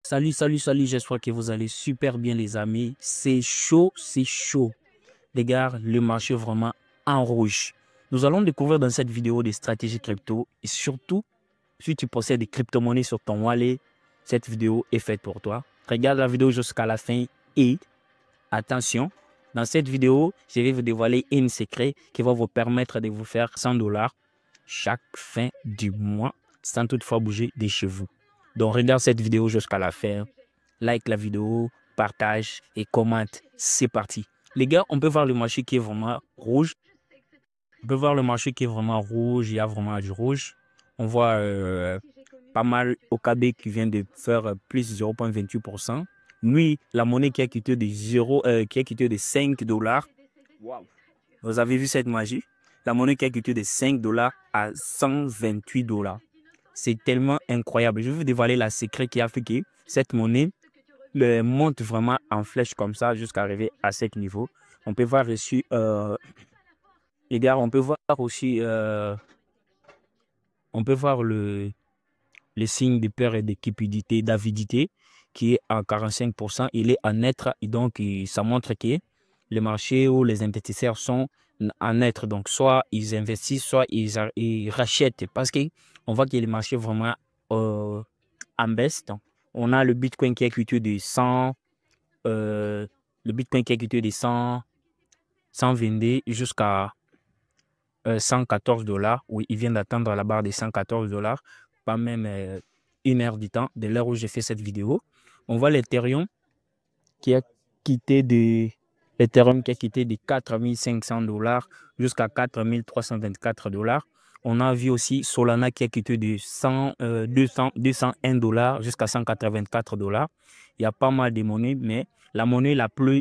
Salut, j'espère que vous allez super bien les amis. C'est chaud, c'est chaud. Les gars, le marché est vraiment en rouge. Nous allons découvrir dans cette vidéo des stratégies crypto et surtout, si tu possèdes des crypto-monnaies sur ton wallet, cette vidéo est faite pour toi. Regarde la vidéo jusqu'à la fin et attention, dans cette vidéo, je vais vous dévoiler un secret qui va vous permettre de vous faire 100 dollars chaque fin du mois sans toutefois bouger de chez vous. Donc, regarde cette vidéo jusqu'à la fin, like la vidéo, partage et commente. C'est parti. Les gars, on peut voir le marché qui est vraiment rouge. On peut voir le marché qui est vraiment rouge. Il y a vraiment du rouge. On voit pas mal OKB qui vient de faire plus de 0,28%. Lui, la monnaie qui a quitté de 5 dollars. Wow. Vous avez vu cette magie? La monnaie qui a quitté de 5 dollars à 128 dollars. C'est tellement incroyable. Je vais vous dévoiler la secret qui a fait que cette monnaie monte vraiment en flèche comme ça jusqu'à arriver à ce niveau. On peut voir ici, les gars, on peut voir aussi, on peut voir le signe de peur et de cupidité, d'avidité qui est à 45%. Il est en être et donc ça montre que le marché ou les investisseurs sont en être. Donc soit ils investissent, soit ils rachètent parce qu'on voit que le marché est vraiment en baisse. Donc, on a le Bitcoin qui est culturé de 100, le Bitcoin qui est culturé de 100, 122 jusqu'à 114 dollars. Oui, il vient d'atteindre la barre des 114 dollars, pas même une heure du temps, de l'heure où j'ai fait cette vidéo. On voit l'Ethereum qui a quitté de l'Ethereum qui a quitté de 4500 dollars jusqu'à 4324 dollars. On a vu aussi Solana qui a quitté de 201 dollars jusqu'à 184 dollars. Il y a pas mal de monnaies, mais la monnaie la plus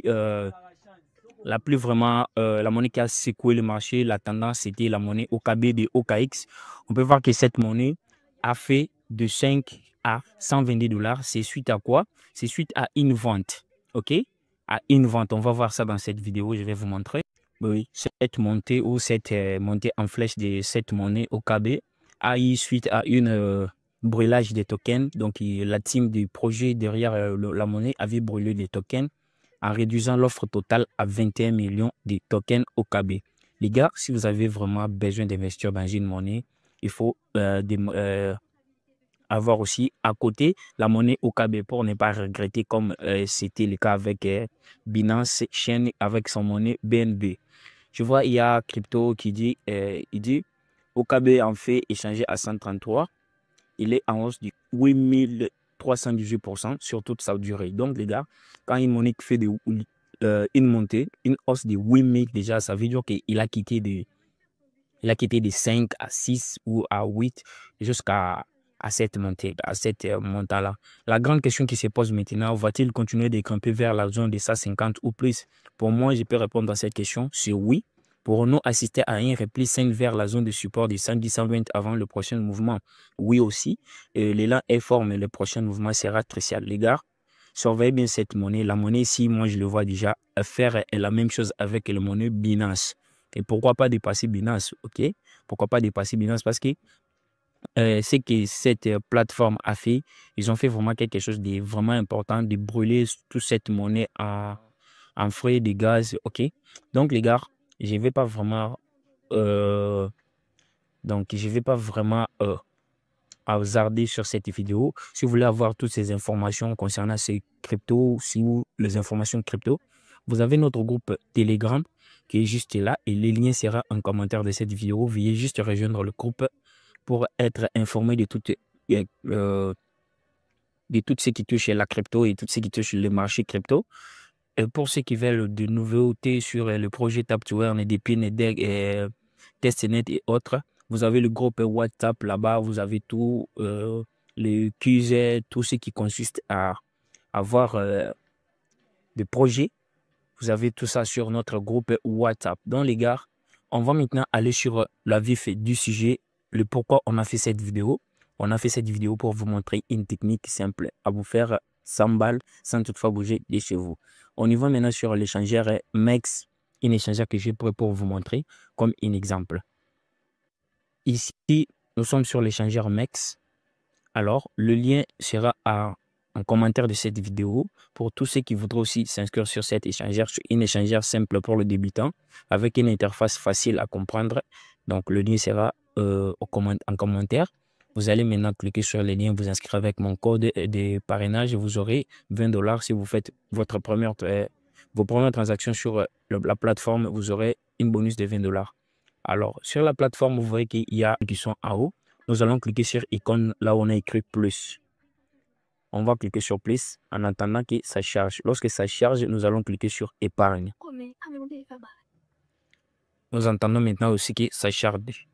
vraiment, la monnaie qui a secoué le marché, la tendance, c'était la monnaie OKB de OKX. On peut voir que cette monnaie a fait de 5 à 122 dollars. C'est suite à quoi? C'est suite à une vente. OK? À une vente. On va voir ça dans cette vidéo. Je vais vous montrer. Oui, cette montée ou cette montée en flèche de cette monnaie OKB a eu suite à une brûlage des tokens. Donc, la team du projet derrière la monnaie avait brûlé des tokens en réduisant l'offre totale à 21 millions de tokens OKB. Les gars, si vous avez vraiment besoin d'investir dans une monnaie, il faut avoir aussi à côté la monnaie OKB pour ne pas regretter comme c'était le cas avec Binance Chain avec son monnaie BNB. Je vois, il y a Crypto qui dit, il dit OKB en fait échanger à 133. Il est en hausse de 8318% sur toute sa durée. Donc, les gars, quand une monnaie fait une montée, une hausse de 8000 déjà, ça veut dire qu'il a quitté de 5 à 6 ou à 8 jusqu'à cette montée, à cette montant-là. La grande question qui se pose maintenant, va-t-il continuer de grimper vers la zone des 150 ou plus? Pour moi, je peux répondre à cette question, c'est oui. Pourrons-nous assister à un repli sain vers la zone de support des 110-120 avant le prochain mouvement? Oui aussi. L'élan est fort, mais le prochain mouvement sera crucial. Les gars, surveillez bien cette monnaie. La monnaie ici, moi, je le vois déjà faire la même chose avec la monnaie Binance. Et pourquoi pas dépasser Binance, ok? Pourquoi pas dépasser Binance? Parce que c'est que cette plateforme a fait, ils ont fait vraiment quelque chose de vraiment important, de brûler toute cette monnaie en frais de gaz, ok? Donc les gars, je ne vais pas vraiment, hasarder sur cette vidéo. Si vous voulez avoir toutes ces informations concernant ces cryptos, si vous, les informations crypto, vous avez notre groupe Telegram qui est juste là et le lien sera en commentaire de cette vidéo. Veuillez juste rejoindre le groupe pour être informé de tout ce qui touche la crypto et tout ce qui touche le marché crypto. Et pour ceux qui veulent de nouveautés sur le projet Tap2Earn et des pins et Testnet et autres, vous avez le groupe WhatsApp là-bas, vous avez tout, les QZ, tout ce qui consiste à avoir des projets. Vous avez tout ça sur notre groupe WhatsApp. Donc les gars, on va maintenant aller sur la vif du sujet, le pourquoi on a fait cette vidéo. On a fait cette vidéo pour vous montrer une technique simple à vous faire 100 balles sans toutefois bouger de chez vous. On y va maintenant sur l'échangeur MEX, un échangeur que j'ai prêt pour vous montrer comme un exemple. Ici, nous sommes sur l'échangeur MEX. Alors, le lien sera en commentaire de cette vidéo pour tous ceux qui voudraient aussi s'inscrire sur cet échangeur, une échangeur simple pour le débutant avec une interface facile à comprendre. Donc, le lien sera en commentaire. Vous allez maintenant cliquer sur le lien, vous inscrire avec mon code de parrainage et vous aurez 20 $ si vous faites vos premières transactions sur la plateforme. Vous aurez une bonus de 20 $. Alors, sur la plateforme, vous voyez qu'il y a qui sont en haut. Nous allons cliquer sur icône là où on a écrit plus. On va cliquer sur plus en attendant que ça charge. Lorsque ça charge, nous allons cliquer sur épargne. Nous entendons maintenant aussi que ça charge.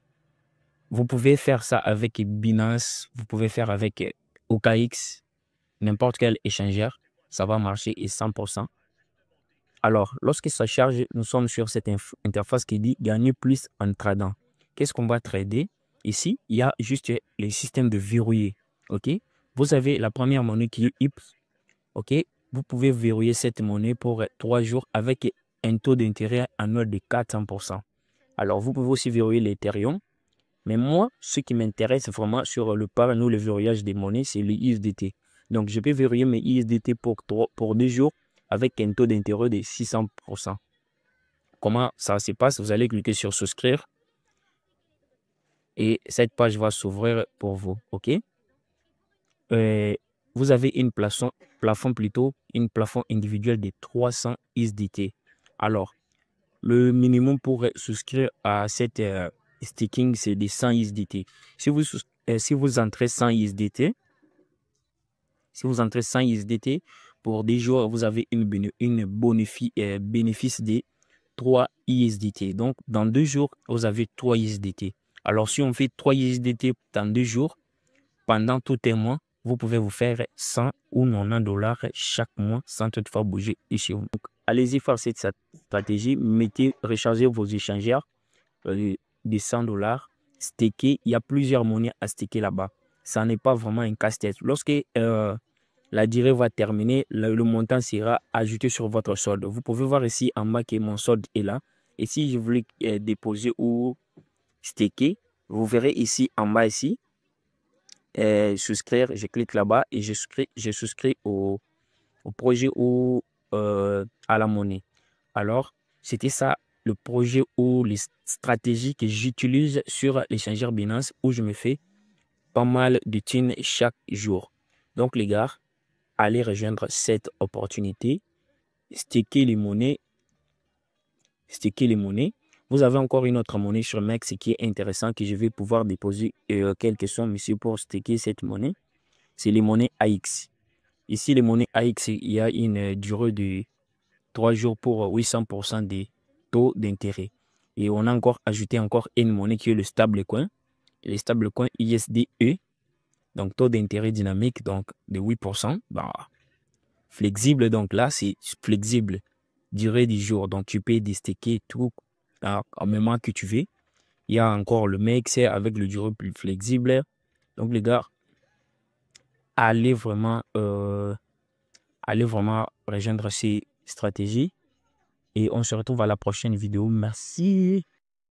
Vous pouvez faire ça avec Binance, vous pouvez faire avec OKX, n'importe quel échangeur. Ça va marcher et 100%. Alors, lorsque ça charge, nous sommes sur cette interface qui dit gagner plus en tradant. Qu'est-ce qu'on va trader? Ici, il y a juste les systèmes de verrouiller. OK? Vous avez la première monnaie qui est IPS. OK? Vous pouvez verrouiller cette monnaie pour 3 jours avec un taux d'intérêt annuel de 400%. Alors, vous pouvez aussi verrouiller l'Ethereum. Mais moi, ce qui m'intéresse vraiment sur le parrain ou le verrouillage des monnaies, c'est les USDT. Donc, je peux verrouiller mes USDT pour 2 jours avec un taux d'intérêt de 600%. Comment ça se passe? Vous allez cliquer sur souscrire et cette page va s'ouvrir pour vous. OK? Vous avez une plafond individuel de 300 USDT. Alors, le minimum pour souscrire à cette staking, c'est des 100 USDT. Si vous entrez 100 USDT, pour des jours, vous avez une bénéfice de 3 USDT. Donc, dans 2 jours, vous avez 3 USDT. Alors, si on fait 3 USDT dans 2 jours, pendant tout un mois, vous pouvez vous faire 100 ou 90 $ chaque mois sans toutefois bouger ici. Donc, allez-y faire cette stratégie. Rechargez vos échangeurs de 100 $. Staker, il y a plusieurs monnaies à staker là-bas. Ça n'est pas vraiment un casse-tête. Lorsque la durée va terminer, le montant sera ajouté sur votre solde. Vous pouvez voir ici en bas que mon solde est là. Et si je voulais déposer ou staker, vous verrez ici en bas ici. Souscrire, je clique là-bas et je souscris au projet ou à la monnaie. Alors, c'était ça le projet ou les stratégies que j'utilise sur l'échangeur Binance où je me fais pas mal de thunes chaque jour. Donc, les gars, allez rejoindre cette opportunité. Staker les monnaies. Vous avez encore une autre monnaie sur MEX qui est intéressant que je vais pouvoir déposer quelques sommes monsieur pour staker cette monnaie. C'est les monnaies AX. Ici, les monnaies AX, il y a une durée de 3 jours pour 800% des taux d'intérêt. Et on a encore ajouté une monnaie qui est le stablecoin. Le stablecoin USDE. Donc, taux d'intérêt dynamique donc de 8%. Bah, flexible, donc là, c'est flexible. Durée du jour. Donc, tu peux déstaker tout en même temps que tu veux. Il y a encore le MEX avec le durée plus flexible. Donc, les gars, allez vraiment rejoindre ces stratégies. Et on se retrouve à la prochaine vidéo. Merci.